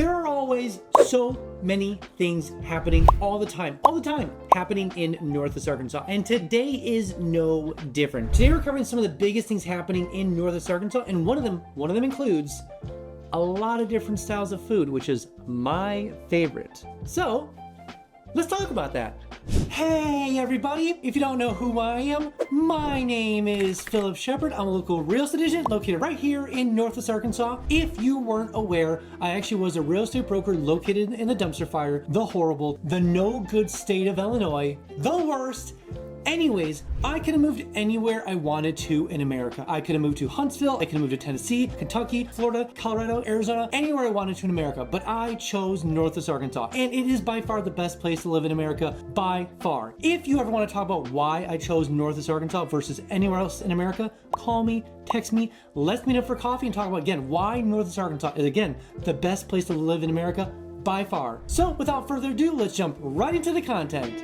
There are always so many things happening all the time happening in Northwest Arkansas, and today is no different. Today we're covering some of the biggest things happening in Northwest Arkansas, and one of them includes a lot of different styles of food, which is my favorite. So let's talk about that. Hey everybody, if you don't know who I am, my name is Phillip Shepard. I'm a local real estate agent located right here in Northwest Arkansas. If you weren't aware, I actually was a real estate broker located in the dumpster fire, the horrible, the no good state of Illinois, the worst. Anyways, I could have moved anywhere I wanted to in America. I could have moved to Huntsville, I could have moved to Tennessee, Kentucky, Florida, Colorado, Arizona, anywhere I wanted to in America, but I chose Northwest Arkansas, and it is by far the best place to live in America, by far. If you ever want to talk about why I chose Northwest Arkansas versus anywhere else in America, call me, text me, let's meet up for coffee and talk about, again, why Northwest Arkansas is, again, the best place to live in America, by far. So, without further ado, let's jump right into the content.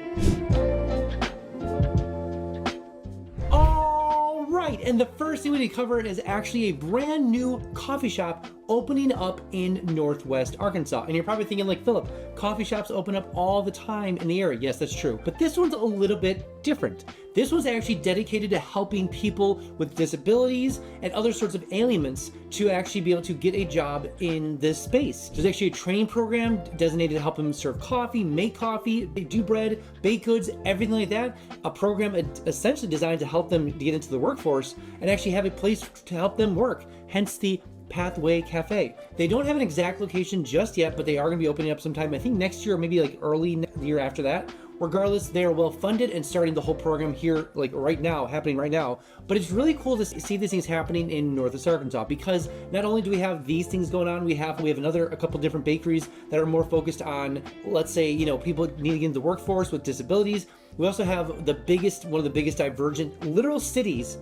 Right, and the first thing we need to cover is actually a brand new coffee shop opening up in Northwest Arkansas. And you're probably thinking like, Phillip, coffee shops open up all the time in the area. Yes, that's true. But this one's a little bit different. This one's actually dedicated to helping people with disabilities and other sorts of ailments to actually be able to get a job in this space. There's actually a training program designated to help them serve coffee, make coffee, do bread, bake goods, everything like that. A program essentially designed to help them get into the workforce and actually have a place to help them work, hence the Pathway Cafe. They don't have an exact location just yet, but they are going to be opening up sometime, I think next year or maybe like early the year after that. Regardless, they are well funded and starting the whole program here like right now, happening right now. But it's really cool to see these things happening in Northwest Arkansas, because not only do we have these things going on, we have a couple different bakeries that are more focused on, let's say, you know, people needing to get into the workforce with disabilities. We also have one of the biggest divergent literal cities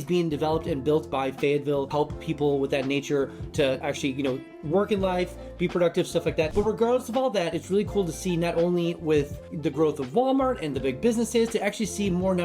being developed and built by Fayetteville, help people with that nature to actually, you know, work in life, be productive, stuff like that. But regardless of all that, it's really cool to see not only with the growth of Walmart and the big businesses, to actually see more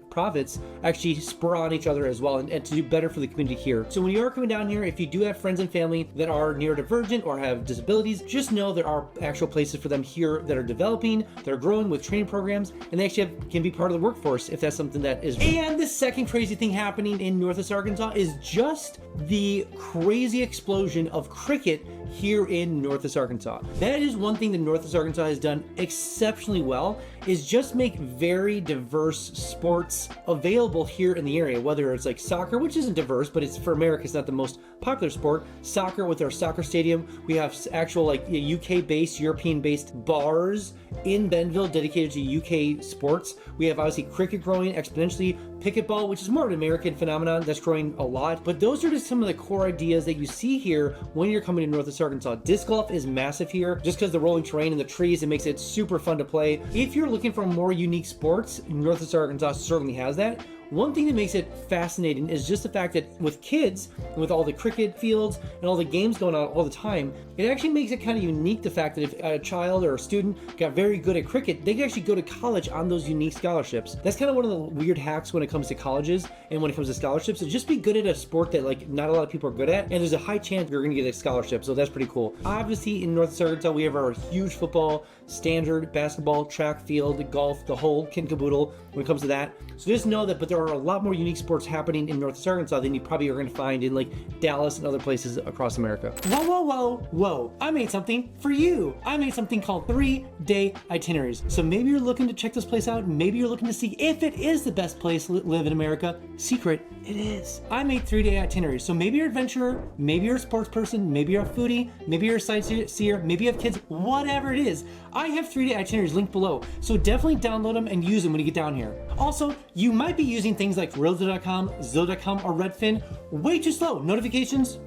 profits actually spur on each other as well, and to do better for the community here. So when you are coming down here, if you do have friends and family that are neurodivergent or have disabilities, just know there are actual places for them here that are developing, that are growing with training programs, and they actually can be part of the workforce if that's something that is. And the second crazy thing happening in Northwest Arkansas is just the crazy explosion of cricket here in Northwest Arkansas. That is one thing that Northwest Arkansas has done exceptionally well, is just make very diverse sports available here in the area, whether it's like soccer, which isn't diverse, but it's for America, it's not the most popular sport. Soccer with our soccer stadium. We have actual like UK-based, European-based bars in Bentonville dedicated to UK sports. We have obviously cricket growing exponentially, pickleball, which is more of an American phenomenon that's growing a lot. But those are just some of the core ideas that you see here when you're coming to Northwest Arkansas. Disc golf is massive here, just because the rolling terrain and the trees, it makes it super fun to play. If you're looking for more unique sports, Northwest Arkansas certainly has that. One thing that makes it fascinating is just the fact that with kids, and with all the cricket fields and all the games going on all the time, it actually makes it kind of unique, the fact that if a child or a student got very good at cricket, they can actually go to college on those unique scholarships. That's kind of one of the weird hacks when it comes to colleges and when it comes to scholarships, is just be good at a sport that like not a lot of people are good at, and there's a high chance you're going to get a scholarship, so that's pretty cool. Obviously in Northwest Arkansas we have our huge football, standard, basketball, track field, golf, the whole kit and caboodle when it comes to that. So just know that, but there are a lot more unique sports happening in Northwest Arkansas than you probably are going to find in like Dallas and other places across America. Whoa. I made something for you. I made something called 3-day itineraries. So maybe you're looking to check this place out. Maybe you're looking to see if it is the best place to live in America. Secret, it is. I made 3-day itineraries. So maybe you're an adventurer, maybe you're a sports person, maybe you're a foodie, maybe you're a sightseer, maybe you have kids, whatever it is. I have 3-day itineraries linked below. So definitely download them and use them when you get down here. Also, you might be using things like Realtor.com, Zillow.com, or Redfin. Way too slow. Notifications,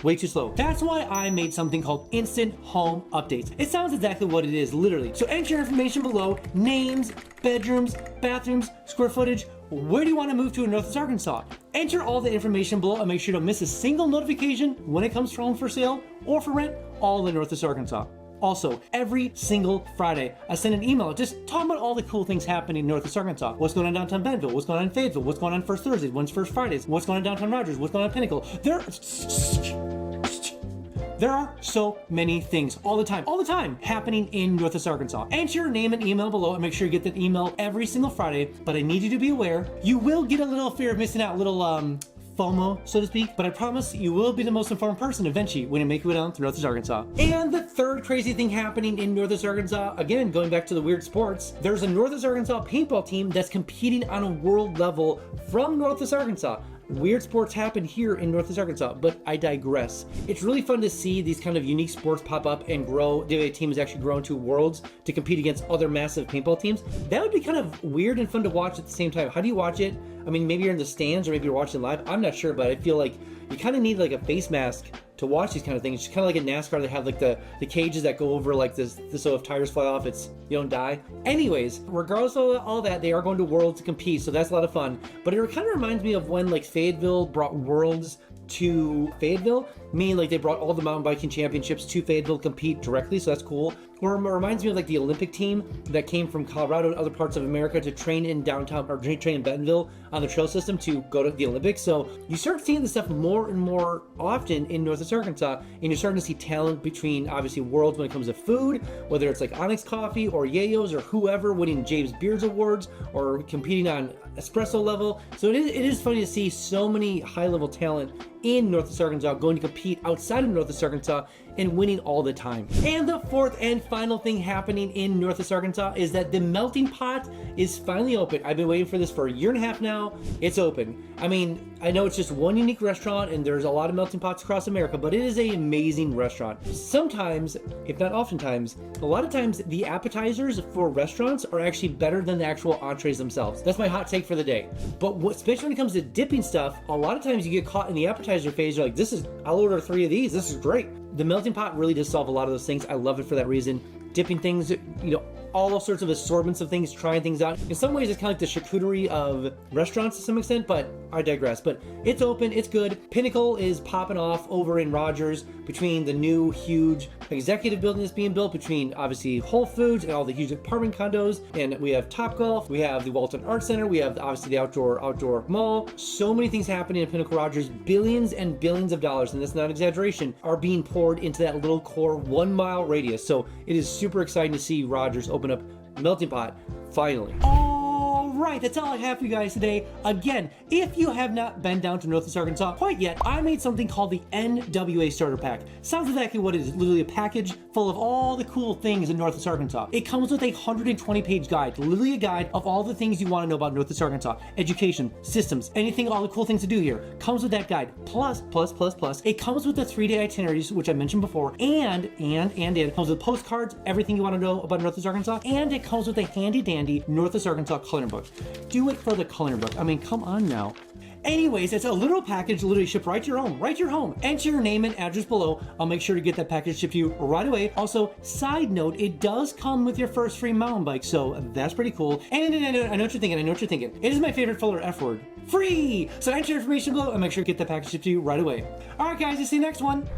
way too slow. That's why I made something called Instant Home Updates. It sounds exactly what it is, literally. So enter your information below, names, bedrooms, bathrooms, square footage. Where do you want to move to in Northwest Arkansas? Enter all the information below and make sure you don't miss a single notification when it comes to home for sale or for rent, all in Northwest Arkansas. Also, every single Friday, I send an email just talking about all the cool things happening in Northwest Arkansas. What's going on downtown Bentonville? What's going on in Fayetteville? What's going on First Thursdays? When's First Fridays? What's going on downtown Rogers? What's going on in Pinnacle? There are so many things all the time happening in Northwest Arkansas. Enter your name and email below and make sure you get that email every single Friday. But I need you to be aware, you will get a little fear of missing out, a little FOMO, so to speak, but I promise you will be the most informed person eventually when you make it down to Northwest Arkansas. And the third crazy thing happening in Northwest Arkansas, again, going back to the weird sports, there's a Northwest Arkansas paintball team that's competing on a world level from Northwest Arkansas. Weird sports happen here in Northwest Arkansas, but I digress. It's really fun to see these kind of unique sports pop up and grow. The NWA team has actually grown to worlds to compete against other massive paintball teams. That would be kind of weird and fun to watch at the same time. How do you watch it? I mean, maybe you're in the stands or maybe you're watching live. I'm not sure, but I feel like you kind of need like a face mask to watch these kind of things. It's kind of like in NASCAR, they have like the cages that go over like this, so if tires fly off, you don't die. Anyways, regardless of all that, they are going to Worlds to compete, so that's a lot of fun. But it kind of reminds me of when like Fayetteville brought Worlds to Fayetteville, meaning like they brought all the mountain biking championships to Fayetteville to compete directly, so that's cool. Or it reminds me of like the Olympic team that came from Colorado and other parts of America to train in downtown, or train in Bentonville on the trail system to go to the Olympics. So you start seeing this stuff more and more often in Northwest Arkansas, and you're starting to see talent between obviously worlds when it comes to food, whether it's like Onyx Coffee or Yayo's or whoever winning James Beard's awards or competing on espresso level. So it is funny to see so many high level talent in Northwest Arkansas going to compete outside of Northwest Arkansas and winning all the time. And the fourth and final thing happening in Northwest Arkansas is that the melting pot is finally open. I've been waiting for this for a year and a half now. It's open. I mean, I know it's just one unique restaurant and there's a lot of melting pots across America, but it is an amazing restaurant. Sometimes, if not oftentimes, a lot of times the appetizers for restaurants are actually better than the actual entrees themselves. That's my hot take for the day. But especially when it comes to dipping stuff, a lot of times you get caught in the appetizer phase. You're like, I'll order 3 of these. This is great. The melting pot really does solve a lot of those things. I love it for that reason. Dipping things, all sorts of assortments of things, trying things out. In some ways, it's kind of like the charcuterie of restaurants to some extent, but I digress. But it's open, it's good. Pinnacle is popping off over in Rogers between the new huge executive building that's being built, between obviously Whole Foods and all the huge apartment condos. And we have Topgolf, we have the Walton Arts Center, we have obviously the outdoor mall. So many things happening in Pinnacle Rogers. Billions and billions of dollars, and that's not an exaggeration, are being poured into that little core 1 mile radius. So it is super exciting to see Rogers open up melting pot finally. Alright, that's all I have for you guys today. Again, if you have not been down to Northwest Arkansas quite yet, I made something called the NWA Starter Pack. Sounds exactly what it is. Literally a package full of all the cool things in Northwest Arkansas. It comes with a 120-page guide, literally a guide of all the things you want to know about Northwest Arkansas. Education, systems, anything, all the cool things to do here. Comes with that guide. Plus, it comes with the 3-day itineraries, which I mentioned before, and it comes with postcards, everything you want to know about Northwest Arkansas, and it comes with a handy-dandy Northwest Arkansas coloring book. Do it for the coloring book. I mean, come on now. Anyways, it's a little package literally shipped right to your home. Enter your name and address below. I'll make sure to get that package shipped to you right away. Also, side note, it does come with your first free mountain bike, so that's pretty cool. And I know what you're thinking. It is my favorite filler F word. Free! So enter your information below and make sure to get that package shipped to you right away. Alright guys, I'll see you next one.